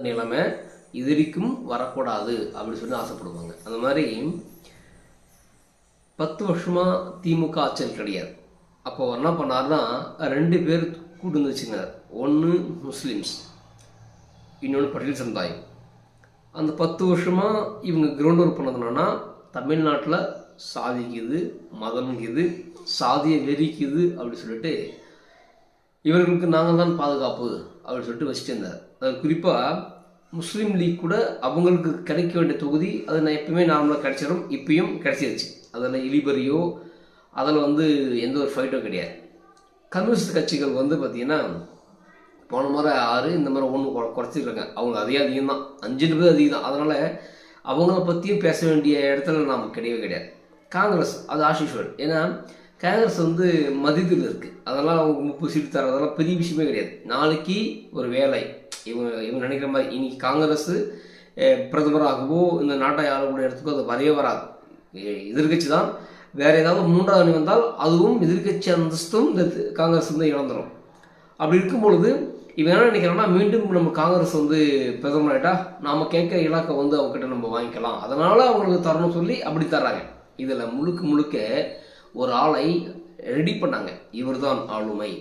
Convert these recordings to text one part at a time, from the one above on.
நிலைமை இது வரைக்கும் வரக்கூடாது அப்படின்னு சொல்லி ஆசைப்படுவாங்க. அந்த மாதிரி 10 வருஷமாக திமுக ஆட்சியில் கிடையாது. அப்போ என்ன பண்ணார்னா 2 பேர் கூட்டு வச்சுக்கினார். ஒன்று முஸ்லீம்ஸ், இன்னொன்று பட்டியல் சமுதாயம். அந்த 10 வருஷமாக இவங்க கிரவுண்ட் ஒர்க் பண்ணதுனா தமிழ்நாட்டில் சாதிக்குது, மதம்ங்குது, சாதிய வெறிக்குது அப்படின்னு சொல்லிட்டு இவர்களுக்கு நாங்கள் தான் பாதுகாப்பு அப்படின்னு சொல்லிட்டு வச்சுட்டு இருந்தார். அது குறிப்பாக முஸ்லீம் லீக் கூட அவங்களுக்கு கிடைக்க வேண்டிய தொகுதி அது நான் எப்பவுமே நார்மலாக கிடைச்சிடும், இப்பயும் கிடைச்சிருச்சு. அதில் இழிபறியோ அதில் எந்த ஒரு ஃபைட்டோ கிடையாது. கம்யூனிஸ்ட் கட்சிகள் பார்த்திங்கன்னா போன முறை 6, இந்த முறை 1 குறைச்சிருக்காங்க. அவங்க அதே அதிகம் தான், 5 அதிகம் தான். அதனால் அவங்கள பற்றியும் பேச வேண்டிய இடத்துல நாம் கிடையவே கிடையாது. காங்கிரஸ் அது ஆஷிஷ்வல். ஏன்னா காங்கிரஸ் மதியத்தில் இருக்குது. அதெல்லாம் அவங்க 30 சீட்டு தரதெல்லாம் பெரிய விஷயமே கிடையாது. நாளைக்கு ஒரு வேலை இவங்க நினைக்கிற மாதிரி இன்னைக்கு காங்கிரஸ் பிரதமராகவோ இந்த நாட்டை ஆளக்கூடிய இடத்துக்கோ அது வரவே வராது. எதிர்கட்சி தான். வேற ஏதாவது 3வது அணி வந்தால் அதுவும் எதிர்கட்சி அந்தஸ்தும் இந்த காங்கிரஸ் இழந்துடும். அப்படி இருக்கும் பொழுது இவங்க என்ன நினைக்கிறாங்கன்னா, மீண்டும் நம்ம காங்கிரஸ் பிரதமர் ஆகிட்டா நாம் கேட்குற இலாக்கை அவங்ககிட்ட நம்ம வாங்கிக்கலாம், அதனால அவங்களுக்கு தரணும் சொல்லி அப்படி தர்றாங்க. இதில் முழுக்க ஒரு ஆளை ரெடி பண்ணாங்க. இவர் தான் ஆளுமை,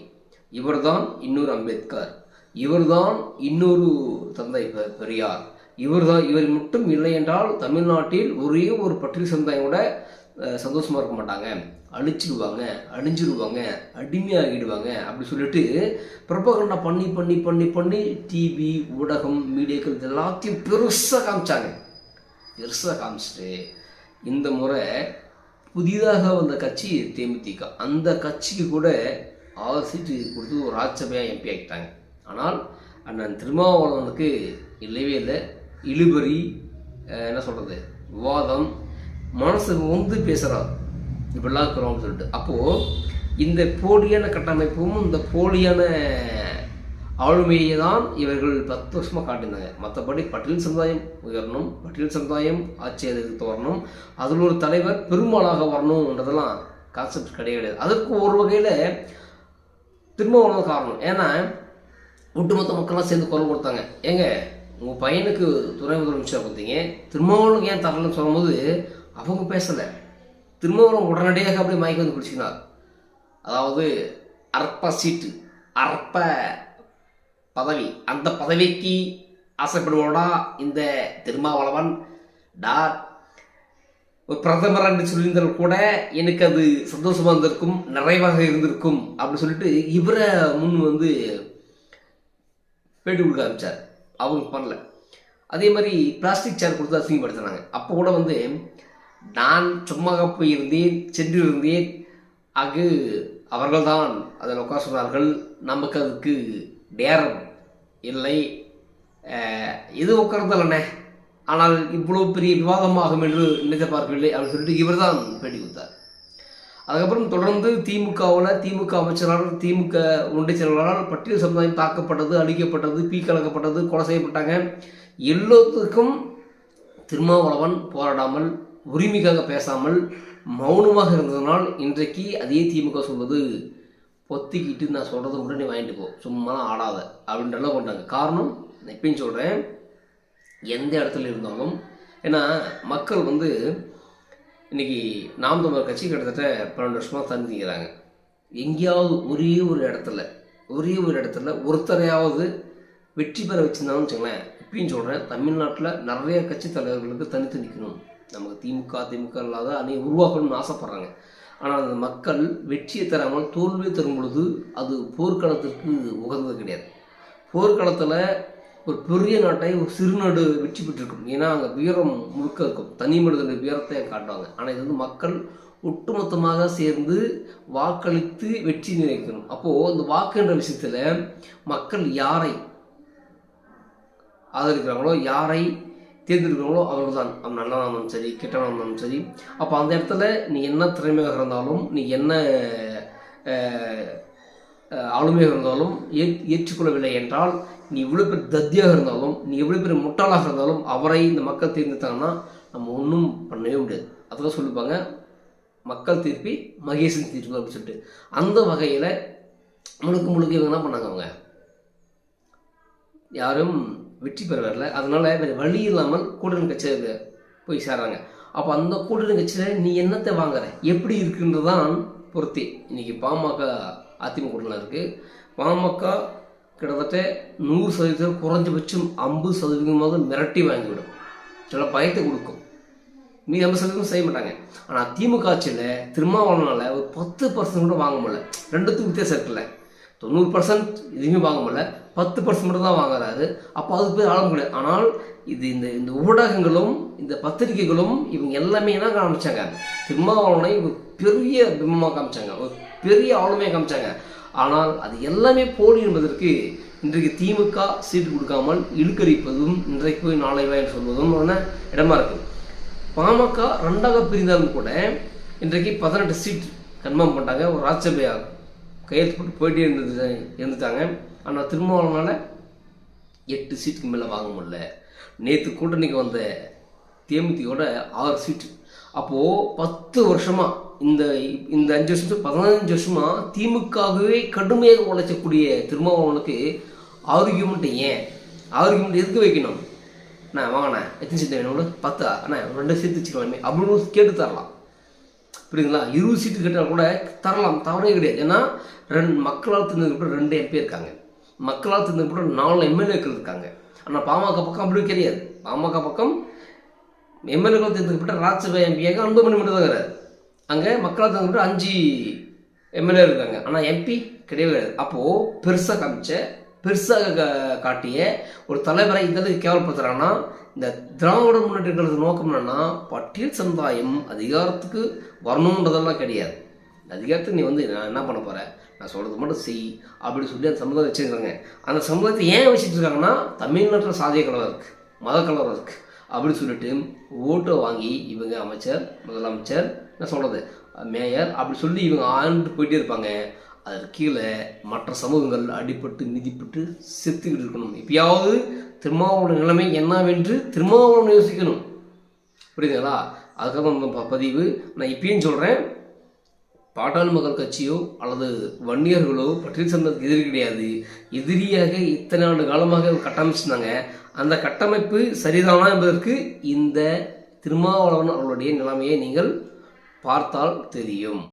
இவர் தான் இன்னொரு அம்பேத்கர், இவர் தான் இன்னொரு தந்தை பெரியார், இவர் மட்டும் இல்லை என்றால் தமிழ்நாட்டில் ஒரே ஒரு பட்டியல் சமுதாயம் கூட சந்தோஷமாக இருக்க மாட்டாங்க, அழிஞ்சிருவாங்க, அடிமையாகிடுவாங்க அப்படி சொல்லிட்டு ப்ரொபகண்டா பண்ணி டிவி, ஊடகம், மீடியாக்கள் எல்லாத்தையும் பெருசாக காமிச்சிட்டு இந்த முறை புதிதாக வந்த கட்சி தேமுதிக, அந்த கட்சிக்கு கூட 6 சீட்டு கொடுத்து ஒரு ராஜ்யசபையாக எம்பி ஆகிட்டாங்க. ஆனால் அண்ணன் திருமாவளவனுக்கு இல்லவே இல்லை. இழுபறி, என்ன சொல்கிறது, விவாதம், மனசு பேசுகிறார் இப்படிலாம் இருக்கிறோம்னு சொல்லிட்டு. அப்போது இந்த போலியான கட்டமைப்பும் இந்த போலியான ஆளுமையை தான் இவர்கள் 10 வருஷமாக காட்டியிருந்தாங்க. மற்றபடி பட்டியல் சமுதாயம் உயரணும், பட்டியல் சமுதாயம் ஆட்சியருக்கு வரணும், அதில் ஒரு தலைவர் பெரும்பாலாக வரணுன்றதெல்லாம் கான்செப்ட் கிடையாது. அதற்கு ஒரு வகையில் திருமாவளவன் காரணம். ஏன்னா ஒட்டுமொத்த மக்கள்லாம் சேர்ந்து குரல் கொடுத்தாங்க. ஏங்க உங்கள் பையனுக்கு துணை முதலமைச்சர் கொடுத்தீங்க, திருமாவளவனுக்கு ஏன் தரலன்னு சொல்லும்போது அவங்க பேசலை. திருமாவளவன் உடனடியாக அப்படியே மயக்க பிடிச்சிக்கினார். அதாவது அற்ப சீட்டு, அற்ப பதவி, அந்த பதவிக்கு ஆசைப்படுவோடா இந்த திருமாவளவன் ஒரு பிரதமர் என்று சொல்லியிருந்தால் கூட எனக்கு அது சந்தோஷமாக இருந்திருக்கும், நிறைவாக இருந்திருக்கும் அப்படின்னு சொல்லிட்டு இவரை முன் பேட்டி கொடுக்க ஆரம்பித்தார். அவங்க பண்ணல. அதே மாதிரி பிளாஸ்டிக் சேர் கொடுத்து அசிங்கப்படுத்தினாங்க. அப்போ கூட நான் சும்மாக போயிருந்தேன், சென்றிருந்தேன், அங்கு அவர்கள் தான் அதில் உட்கார சொன்னார்கள், நமக்கு அதுக்கு நேரம் இல்லை, இது உட்கார்ந்தல்லண்ணே, ஆனால் இவ்வளோ பெரிய விவாதமாகும் என்று நினைத்து பார்க்கவில்லை அப்படின்னு சொல்லிட்டு இவர் தான் பேட்டி கொடுத்தார். அதுக்கப்புறம் தொடர்ந்து திமுக அமைச்சரால், திமுக ஒன்றிய செயலாளரால் பட்டியல் சமுதாயம் தாக்கப்பட்டது, அழிக்கப்பட்டது, கலக்கப்பட்டது, கொலை செய்யப்பட்டாங்க. எல்லோத்துக்கும் திருமாவளவன் போராடாமல், உரிமைக்காக பேசாமல் மௌனமாக இருந்ததனால் இன்றைக்கு அதே திமுக சொல்வது பொத்திக்கிட்டு நான் சொல்கிறத மட்டும் நீ வாங்கிட்டு போ, சும்மாலாம் ஆடாத அப்படின்றலாம் கொண்டாங்க. காரணம் நான் எப்பயும் சொல்கிறேன், எந்த இடத்துல இருந்தாலும், ஏன்னா மக்கள் இன்றைக்கி நாம் தமிழர் கட்சி கிட்டத்தட்ட 12 வருஷமாக தந்திக்கிறாங்க. எங்கேயாவது ஒரே ஒரு இடத்துல ஒருத்தரையாவது வெற்றி பெற வச்சுருந்தாங்கன்னு வச்சுங்களேன். இப்பயும் சொல்கிறேன், தமிழ்நாட்டில் நிறைய கட்சி தலைவர்களுக்கு தனித்து நிற்கணும், நமக்கு திமுக இல்லாத அணியை உருவாக்கணும்னு ஆசைப்பட்றாங்க. ஆனால் அந்த மக்கள் வெற்றியை தராமல் தோல்வியை தரும் பொழுது அது போர்க்களத்திற்கு உகந்தது கிடையாது. போர்க்களத்தில் ஒரு பெரிய நாட்டை ஒரு சிறுநாடு வெற்றி பெற்றிருக்கும். ஏன்னா அங்கே வீரம் முழுக்க இருக்கும், தனி மனிதனுடைய வீரத்தை காட்டுவாங்க. ஆனால் இது மக்கள் ஒட்டுமொத்தமாக சேர்ந்து வாக்களித்து வெற்றி நினைக்கணும். அப்போது இந்த வாக்குன்ற விஷயத்தில் மக்கள் யாரை ஆதரிக்கிறாங்களோ, யாரை தேர்ந்தெடுக்கிறாங்களோ அவர்கள் தான். அவன் நல்லவனாக இருந்தாலும் சரி, கெட்டவனாக இருந்தாலும் சரி. அப்போ அந்த இடத்துல நீ என்ன திறமையாக இருந்தாலும், நீ என்ன ஆளுமையாக இருந்தாலும் ஏற்றுக்கொள்ளவில்லை என்றால், நீ இவ்வளோ பேர் தத்தியாக இருந்தாலும், நீ எவ்வளோ பேர் முட்டாளாக இருந்தாலும், அவரை இந்த மக்கள் தேர்ந்தெடுத்தாங்கன்னா நம்ம ஒன்றும் பண்ணவே முடியாது. அதுதான் சொல்லிப்பாங்க, மக்கள் தீர்ப்பி மகேசன் தீர்ப்பு அப்படின்னு சொல்லிட்டு. அந்த வகையில் முழுக்க இவங்க என்ன பண்ணாங்க, அவங்க யாரும் வெற்றி பெற வரல. அதனால வேறு வழி இல்லாமல் கூட்டணி கட்சியில் போய் சேர்றாங்க. அப்போ அந்த கூட்டணி கட்சியில் நீ என்னத்தை வாங்குற, எப்படி இருக்குன்றதான் பொறுத்தே. இன்னைக்கு பாமக அதிமுக கூட்டணியில் இருக்குது. பாமக கிட்டத்தட்ட 100% குறைஞ்சபட்சம் 50% மிரட்டி வாங்கிவிடும், சில பயத்தை கொடுக்கும். மீதி 50% செய்ய மாட்டாங்க. ஆனால் திமுக ஆட்சியில் திருமாவளவனால ஒரு 10% கூட வாங்க முடியல. ரெண்டுத்துக்கும் வித்தியாசம் இருக்குல்ல. 90% எதுவுமே வாங்க முடியல, 10% மட்டும் தான் வாங்குறாரு. அப்போ அதுக்கு பேர் ஆள முடியாது. ஆனால் இது இந்த ஊடகங்களும் இந்த பத்திரிகைகளும் இவங்க எல்லாமே என்ன காமிச்சாங்க, திருமாவளவனை ஒரு பெரிய பிம்பமாக காமிச்சாங்க, ஒரு பெரிய ஆளுமையாக காமிச்சாங்க. ஆனால் அது எல்லாமே போலி என்பதற்கு இன்றைக்கு திமுக சீட்டு கொடுக்காமல் இழுக்கரிப்பதும் இன்றைக்கு போய் நாளை வாயில் சொல்வதும் இடமா இருக்கு. பாமக 2ஆக பிரிந்தாலும் கூட இன்றைக்கு 18 சீட் கன்ஃபார்ம் பண்ணிட்டாங்க. ஒரு ராஜ்யசபையா கையெழுத்து போட்டு போயிட்டே இருந்துட்டாங்க. ஆனால் திருமாவளவனால 8 சீட்டுக்கு மேலே வாங்க முடியல. நேற்று கூட்டணிக்கு வந்த தேமுதிகோட 6 சீட்டு. அப்போது 10 வருஷமாக இந்த 5 வருஷம் 15 வருஷமாக திமுகவே கடுமையாக உழைச்சக்கூடிய திருமாவளவனுக்கு ஆரோக்கியமெண்ட்டு ஏன் ஆரோக்கியமெண்ட் எதுக்கு வைக்கணும்? அண்ணா வாங்கண்ணா எத்தனை சீட்டு வேணும்? 10 அண்ணா 2 சீட்டு வச்சுக்கலாமே அப்படின்னு கேட்டு தரலாம். புரியுதுங்களா? 20 சீட்டு கேட்டால் கூட தரலாம், தவறே கிடையாது. ஏன்னா மக்களால் தேர்ந்தெடுக்கப்பட்ட 2 MP இருக்காங்க, மக்களால் தேர்ந்தெடுக்கப்பட்ட 4 MLAக்கள் இருக்காங்க. ஆனால் பாமக பக்கம் அப்படி கிடையாது. பாமக பக்கம் MLAக்கள் தேர்ந்தெடுக்கப்பட்ட ராஜ்யசபா எம்பியாக அன்புமணி மட்டும் தான் இருக்கிறார். அங்கே மக்களால் தேர்ந்தெடுக்கப்பட்ட 5 MLA இருக்காங்க, ஆனால் MP கிடையாது. அப்போது பெருசாக காட்டிய ஒரு தலைவரை இதற்கு கேவலப்படுத்துறாங்கன்னா இந்த திராவிட முன்னேற்ற கழகத்தின் நோக்கம் என்னன்னா பட்டியல் சமுதாயம் அதிகாரத்துக்கு வரணுன்றதெல்லாம் கிடையாது. அதிகாரத்துக்கு நீ நான் என்ன பண்ண போகிறேன், நான் சொல்கிறது மட்டும் செய் அப்படின்னு சொல்லி அந்த சமுதாயம் வச்சுருக்காங்க. அந்த சமுதாயத்தை ஏன் வச்சுட்டு இருக்காங்கன்னா தமிழ்நாட்டில் சாதிய கலவரம் இருக்குது, மத கலவரம் இருக்குது அப்படின்னு சொல்லிட்டு ஓட்டை வாங்கி இவங்க அமைச்சர், முதலமைச்சர், என்ன சொல்கிறது, மேயர் அப்படி சொல்லி இவங்க ஆண்டு போயிட்டே இருப்பாங்க. அதற்கு கீழே மற்ற சமூகங்கள் அடிபட்டு மிதிப்பட்டு செத்துக்கிட்டு இருக்கணும். இப்பயாவது திருமாவளவன் நிலைமை என்னவென்று திருமாவளவன் யோசிக்கணும். புரியுதுங்களா? அதுக்காக நம்ம பதிவு. நான் இப்பயும் சொல்கிறேன், பாட்டாளி மக்கள் கட்சியோ அல்லது வன்னியர்களோ பட்டியல் சமூகத்துக்கு எதிரி கிடையாது. எதிரியாக இத்தனை ஆண்டு காலமாக கட்டமைச்சிருந்தாங்க. அந்த கட்டமைப்பு சரிதானா என்பதற்கு இந்த திருமாவளவன் அவர்களுடைய நிலைமையை நீங்கள் பார்த்தால் தெரியும்.